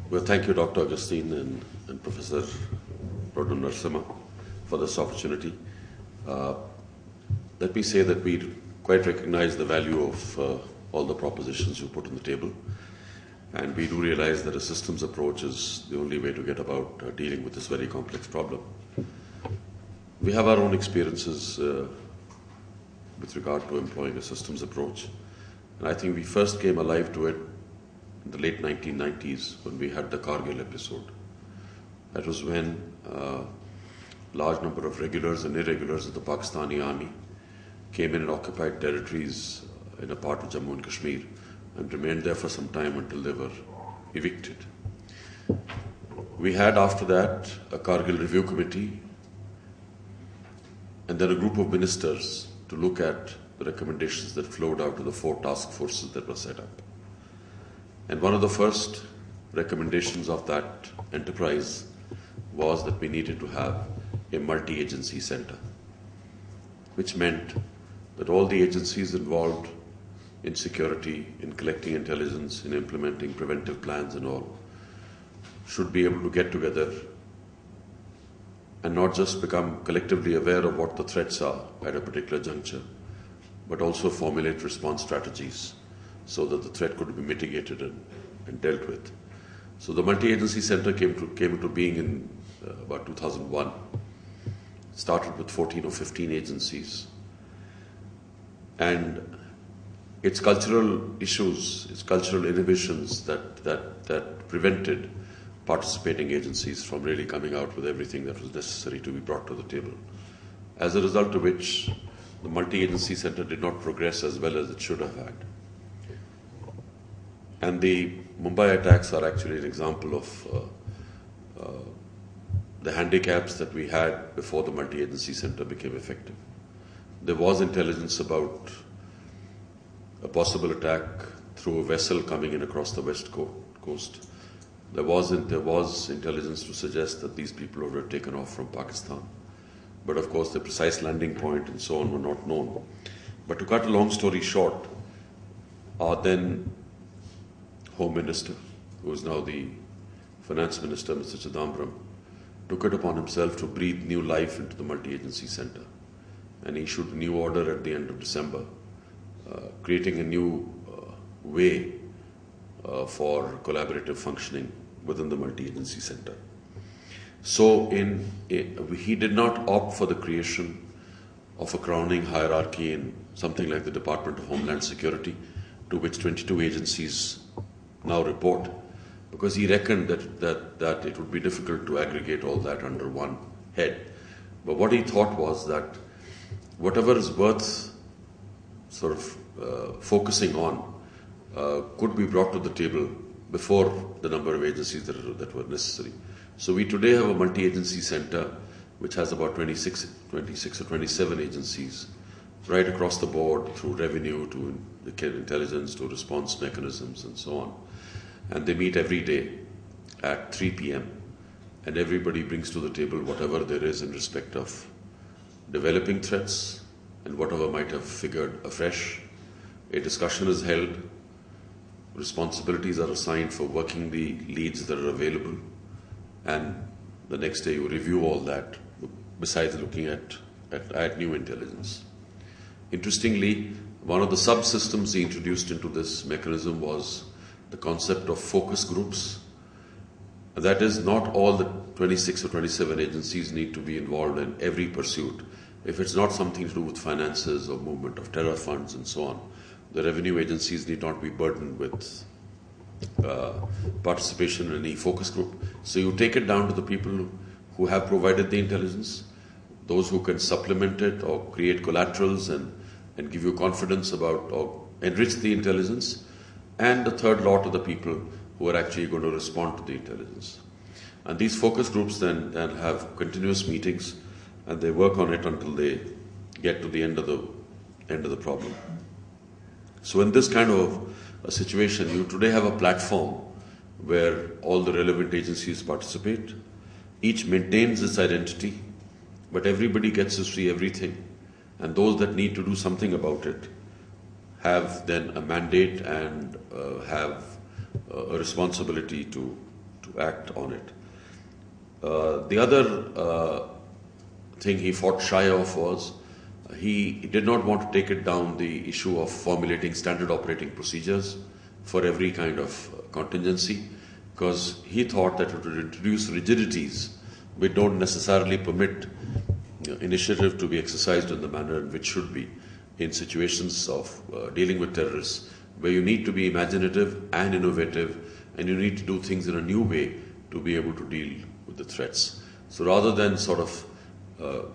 Well, thank you, Dr. Augustine and Professor Narasimha for this opportunity. Let me say that we quite recognize the value of all the propositions you put on the table, and we do realize that a systems approach is the only way to get about dealing with this very complex problem. We have our own experiences with regard to employing a systems approach, and I think we first came alive to it in the late 1990s when we had the Kargil episode. That was when a large number of regulars and irregulars of the Pakistani army came in and occupied territories in a part of Jammu and Kashmir and remained there for some time until they were evicted. We had after that a Kargil review committee and then a group of ministers to look at the recommendations that flowed out of the 4 task forces that were set up. And one of the first recommendations of that enterprise was that we needed to have a multi-agency center, which meant that all the agencies involved in security, in collecting intelligence, in implementing preventive plans and all, should be able to get together and not just become collectively aware of what the threats are at a particular juncture, but also formulate response strategies so that the threat could be mitigated and dealt with. So the multi-agency center came into being in about 2001. It started with 14 or 15 agencies. And its cultural issues, its cultural inhibitions that prevented participating agencies from really coming out with everything that was necessary to be brought to the table. As a result of which, the multi-agency center did not progress as well as it should have had. And the Mumbai attacks are actually an example of the handicaps that we had before the multi-agency center became effective. There was intelligence about a possible attack through a vessel coming in across the west coast. There was intelligence to suggest that these people were taken off from Pakistan. But of course the precise landing point and so on were not known. But to cut a long story short, our then Home Minister, who is now the Finance Minister, Mr. Chidambaram, took it upon himself to breathe new life into the multi-agency center and issued a new order at the end of December, creating a new way for collaborative functioning within the multi-agency center. So he did not opt for the creation of a crowning hierarchy in something like the Department of Homeland Security, to which 22 agencies now report, because he reckoned that it would be difficult to aggregate all that under one head. But what he thought was that whatever is worth sort of focusing on could be brought to the table before the number of agencies that were necessary. So we today have a multi-agency center which has about 26 or 27 agencies right across the board, through revenue to intelligence to response mechanisms and so on. And they meet every day at 3 p.m. and everybody brings to the table whatever there is in respect of developing threats and whatever might have figured afresh. A discussion is held, responsibilities are assigned for working the leads that are available, and the next day you review all that besides looking at new intelligence. Interestingly, one of the subsystems he introduced into this mechanism was the concept of focus groups. That is, not all the 26 or 27 agencies need to be involved in every pursuit. If it's not something to do with finances or movement of terror funds and so on, the revenue agencies need not be burdened with participation in any focus group. So you take it down to the people who have provided the intelligence, those who can supplement it or create collaterals and give you confidence about or enrich the intelligence, and the third lot of the people who are actually going to respond to the intelligence. And these focus groups then have continuous meetings, and they work on it until they get to the end of the problem. So in this kind of a situation, you today have a platform where all the relevant agencies participate. Each maintains its identity, but everybody gets to see everything. And those that need to do something about it have then a mandate and have a responsibility to act on it. The other thing he fought shy of was he did not want to take it down the issue of formulating standard operating procedures for every kind of contingency, because he thought that it would introduce rigidities which don't necessarily permit initiative to be exercised in the manner in which should be in situations of dealing with terrorists, where you need to be imaginative and innovative, and you need to do things in a new way to be able to deal with the threats. So rather than sort of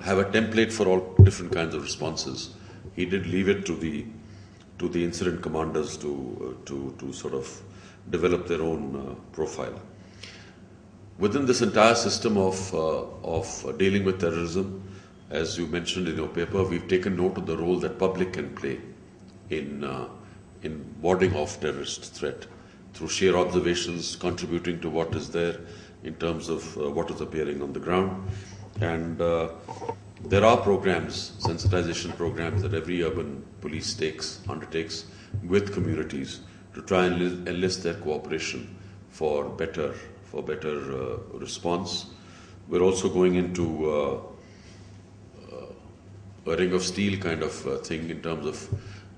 have a template for all different kinds of responses, he did leave it to the incident commanders to sort of develop their own profile. Within this entire system of dealing with terrorism, as you mentioned in your paper, we've taken note of the role that public can play in warding off terrorist threat through sheer observations, contributing to what is there in terms of what is appearing on the ground. And there are programs, sensitization programs, that every urban police undertakes with communities to try and enlist their cooperation for better response. We're also going into a ring of steel kind of thing in terms of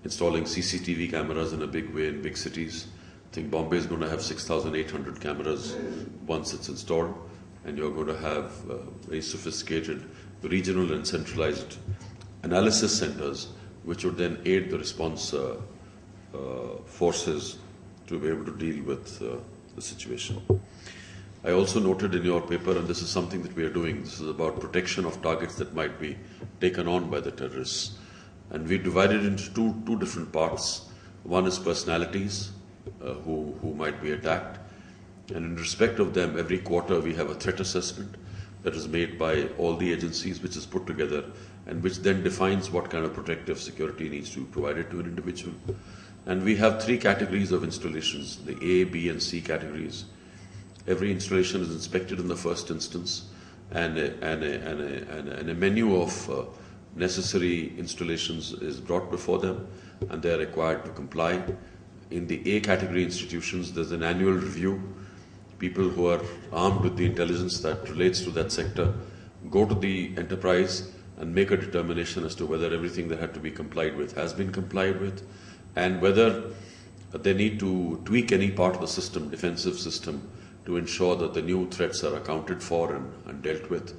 installing CCTV cameras in a big way in big cities. I think Bombay is going to have 6,800 cameras once it's installed, and you're going to have very sophisticated regional and centralized analysis centers which would then aid the response forces to be able to deal with the situation. I also noted in your paper, and this is something that we are doing, this is about protection of targets that might be taken on by the terrorists. And we divided into two different parts. One is personalities who might be attacked. And in respect of them, every quarter we have a threat assessment that is made by all the agencies, which is put together and which then defines what kind of protective security needs to be provided to an individual. And we have three categories of installations, the A, B, and C categories. Every installation is inspected in the first instance, and a menu of necessary installations is brought before them, and they are required to comply. In the A category institutions, there's an annual review. People who are armed with the intelligence that relates to that sector go to the enterprise and make a determination as to whether everything that had to be complied with has been complied with, and whether they need to tweak any part of the system, defensive system, to ensure that the new threats are accounted for and dealt with.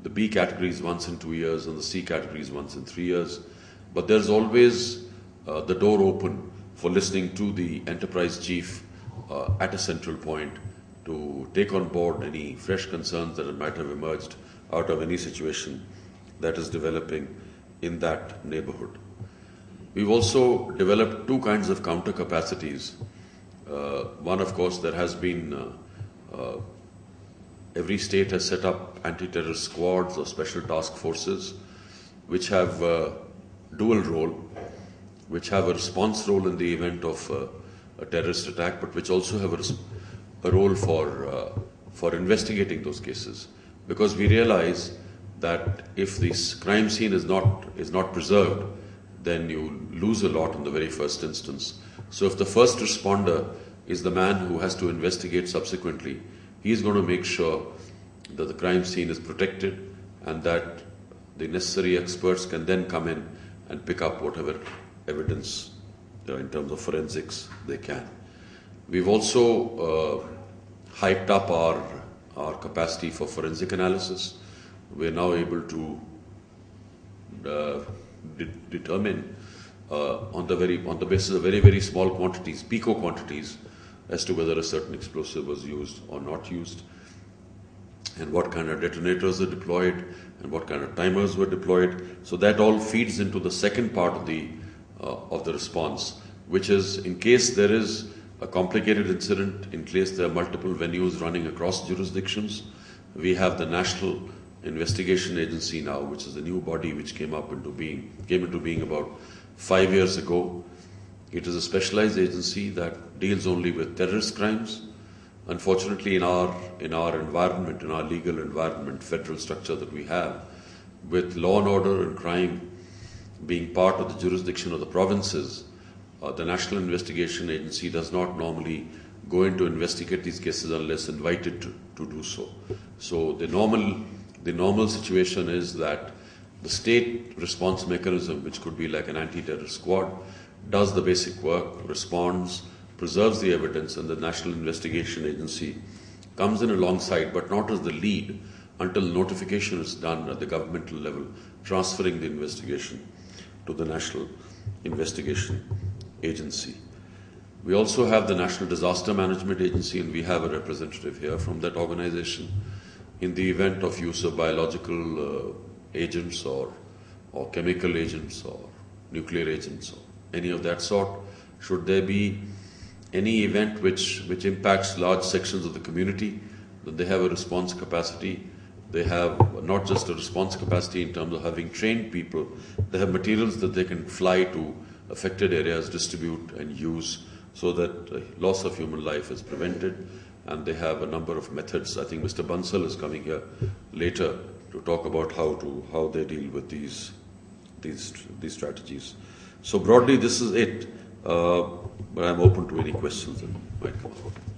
The B category is once in 2 years, and the C category is once in 3 years. But there's always the door open for listening to the enterprise chief at a central point to take on board any fresh concerns that might have emerged out of any situation that is developing in that neighborhood. We've also developed two kinds of counter capacities. One, of course, there has been every state has set up anti-terrorist squads or special task forces which have a dual role, which have a response role in the event of a terrorist attack, but which also have a role for investigating those cases. Because we realize that if this crime scene is not preserved, then you lose a lot in the very first instance. So if the first responder is the man who has to investigate subsequently, he is going to make sure that the crime scene is protected and that the necessary experts can then come in and pick up whatever evidence in terms of forensics they can. We've also hyped up our capacity for forensic analysis. We're now able to determine on the basis of very, very small quantities, pico quantities, as to whether a certain explosive was used or not used, and what kind of detonators are deployed, and what kind of timers were deployed. So that all feeds into the second part of the response, which is in case there is a complicated incident, in case there are multiple venues running across jurisdictions, we have the National Investigation Agency now, which is a new body which came into being about 5 years ago. It is a specialized agency that deals only with terrorist crimes. Unfortunately, in our environment, in our legal environment, federal structure that we have, with law and order and crime being part of the jurisdiction of the provinces, the National Investigation Agency does not normally go in to investigate these cases unless invited to do so. So the normal situation is that the state response mechanism, which could be like an anti-terror squad, does the basic work, responds, preserves the evidence, and the National Investigation Agency comes in alongside, but not as the lead, until notification is done at the governmental level, transferring the investigation to the National Investigation Agency. We also have the National Disaster Management Agency, and we have a representative here from that organization. In the event of use of biological agents or chemical agents or nuclear agents or any of that sort, should there be any event which impacts large sections of the community, then they have a response capacity. They have not just a response capacity in terms of having trained people, they have materials that they can fly to affected areas, distribute and use so that loss of human life is prevented. And they have a number of methods. I think Mr. Bansal is coming here later to talk about how they deal with these strategies. So broadly, this is it. But I'm open to any questions that might come up.